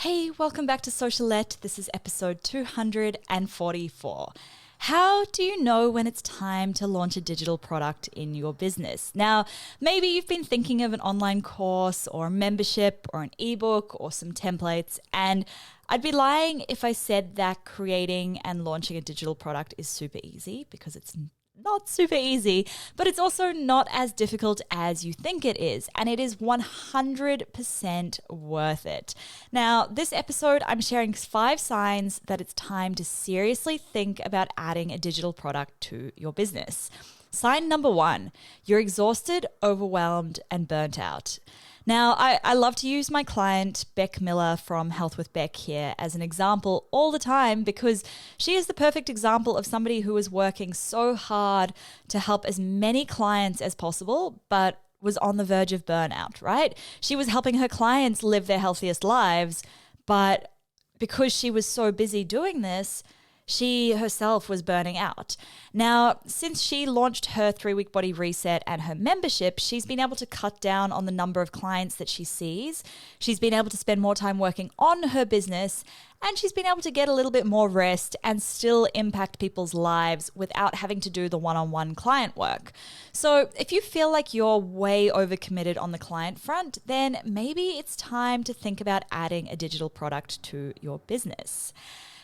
Hey, welcome back to Socialette. This is episode 244. How do you know when it's time to launch a digital product in your business? Now, maybe you've been thinking of an online course or a membership or an ebook or some templates, and I'd be lying if I said that creating and launching a digital product is super easy, because it's not super easy, but it's also not as difficult as you think it is, and it is 100% worth it. Now, this episode, I'm sharing 5 signs that it's time to seriously think about adding a digital product to your business. Sign number 1, you're exhausted, overwhelmed, and burnt out. Now, I love to use my client, Beck Miller from Health with Beck here as an example all the time, because she is the perfect example of somebody who is working so hard to help as many clients as possible, but was on the verge of burnout, right? She was helping her clients live their healthiest lives, but because she was so busy doing this, she herself was burning out. Now, since she launched her 3-week body reset and her membership, she's been able to cut down on the number of clients that she sees. She's been able to spend more time working on her business, and she's been able to get a little bit more rest and still impact people's lives without having to do the one-on-one client work. So if you feel like you're way overcommitted on the client front, then maybe it's time to think about adding a digital product to your business.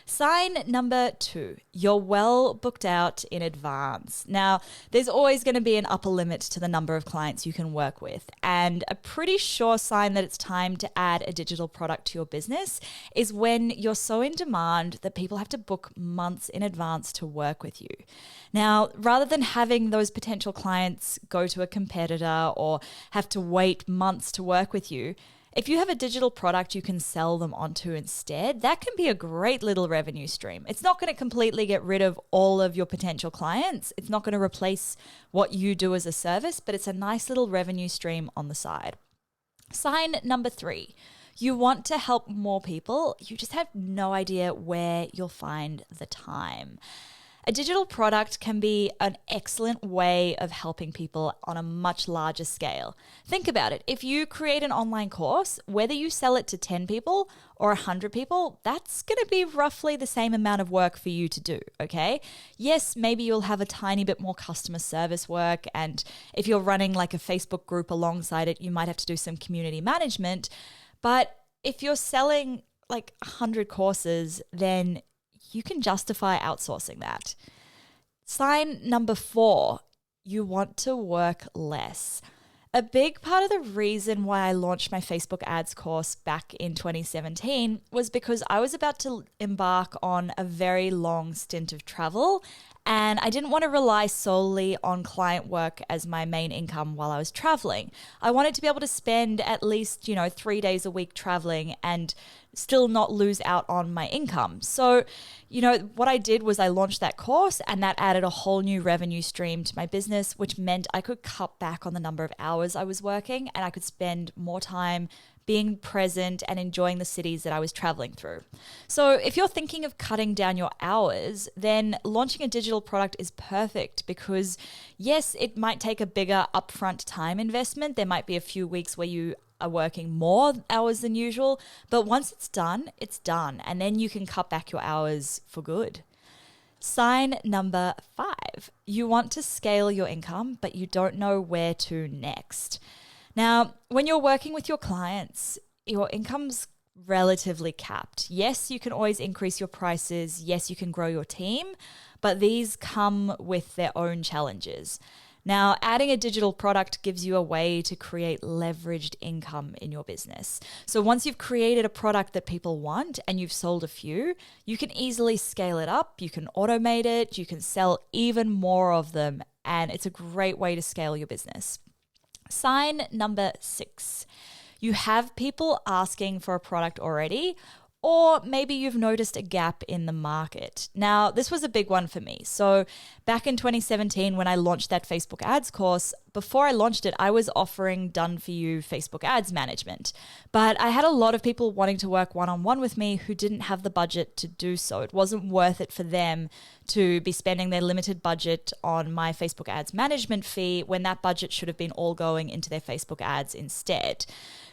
Sign number 2, you're well booked out in advance. Now, there's always going to be an upper limit to the number of clients you can work with, and a pretty sure sign that it's time to add a digital product to your business is when you're so in demand that people have to book months in advance to work with you. Now, rather than having those potential clients go to a competitor or have to wait months to work with you, if you have a digital product you can sell them onto instead, that can be a great little revenue stream. It's not going to completely get rid of all of your potential clients. It's not going to replace what you do as a service, but it's a nice little revenue stream on the side. Sign number 3, you want to help more people. You just have no idea where you'll find the time. A digital product can be an excellent way of helping people on a much larger scale. Think about it. If you create an online course, whether you sell it to 10 people or 100 people, that's going to be roughly the same amount of work for you to do, okay? Yes, maybe you'll have a tiny bit more customer service work, and if you're running like a Facebook group alongside it, you might have to do some community management. But if you're selling like 100 courses, then you can justify outsourcing that. Sign number 4, you want to work less. A big part of the reason why I launched my Facebook ads course back in 2017 was because I was about to embark on a very long stint of travel, and I didn't want to rely solely on client work as my main income while I was traveling. I wanted to be able to spend at least, 3 days a week traveling and still not lose out on my income. So, what I did was I launched that course, and that added a whole new revenue stream to my business, which meant I could cut back on the number of hours I was working, and I could spend more time being present and enjoying the cities that I was traveling through. So if you're thinking of cutting down your hours, then launching a digital product is perfect, because yes, it might take a bigger upfront time investment. There might be a few weeks where you are working more hours than usual, but once it's done, and then you can cut back your hours for good. Sign number 5, you want to scale your income, but you don't know where to next. Now, when you're working with your clients, your income's relatively capped. Yes, you can always increase your prices. Yes, you can grow your team, but these come with their own challenges. Now, adding a digital product gives you a way to create leveraged income in your business. So once you've created a product that people want and you've sold a few, you can easily scale it up, you can automate it, you can sell even more of them, and it's a great way to scale your business. Sign number 6, you have people asking for a product already, or maybe you've noticed a gap in the market. Now, this was a big one for me. So back in 2017, when I launched that Facebook ads course, before I launched it, I was offering done for you Facebook ads management. But I had a lot of people wanting to work one-on-one with me who didn't have the budget to do so. It wasn't worth it for them to be spending their limited budget on my Facebook ads management fee when that budget should have been all going into their Facebook ads instead.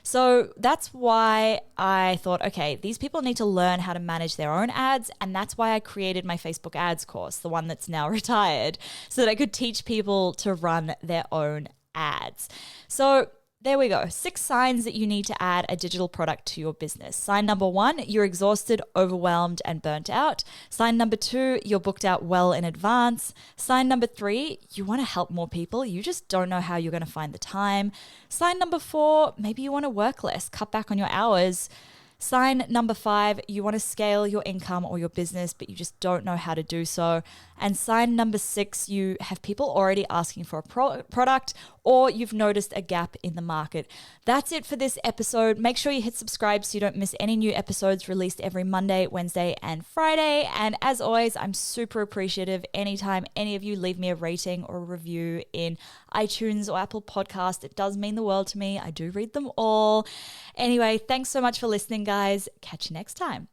So that's why I thought, okay, these people need to learn how to manage their own ads. And that's why I created my Facebook ads course, the one that's now retired, so that I could teach people to run their own ads. So there we go. 6 signs that you need to add a digital product to your business. Sign number 1, you're exhausted, overwhelmed, and burnt out. Sign number 2, you're booked out well in advance. Sign number 3, you want to help more people. You just don't know how you're going to find the time. Sign number 4, maybe you want to work less, cut back on your hours. Sign number 5, you want to scale your income or your business, but you just don't know how to do so. And sign number 6, you have people already asking for a product, or you've noticed a gap in the market. That's it for this episode. Make sure you hit subscribe so you don't miss any new episodes released every Monday, Wednesday, and Friday. And as always, I'm super appreciative anytime any of you leave me a rating or a review in iTunes or Apple Podcast. It does mean the world to me. I do read them all. Anyway, thanks so much for listening, guys. Catch you next time.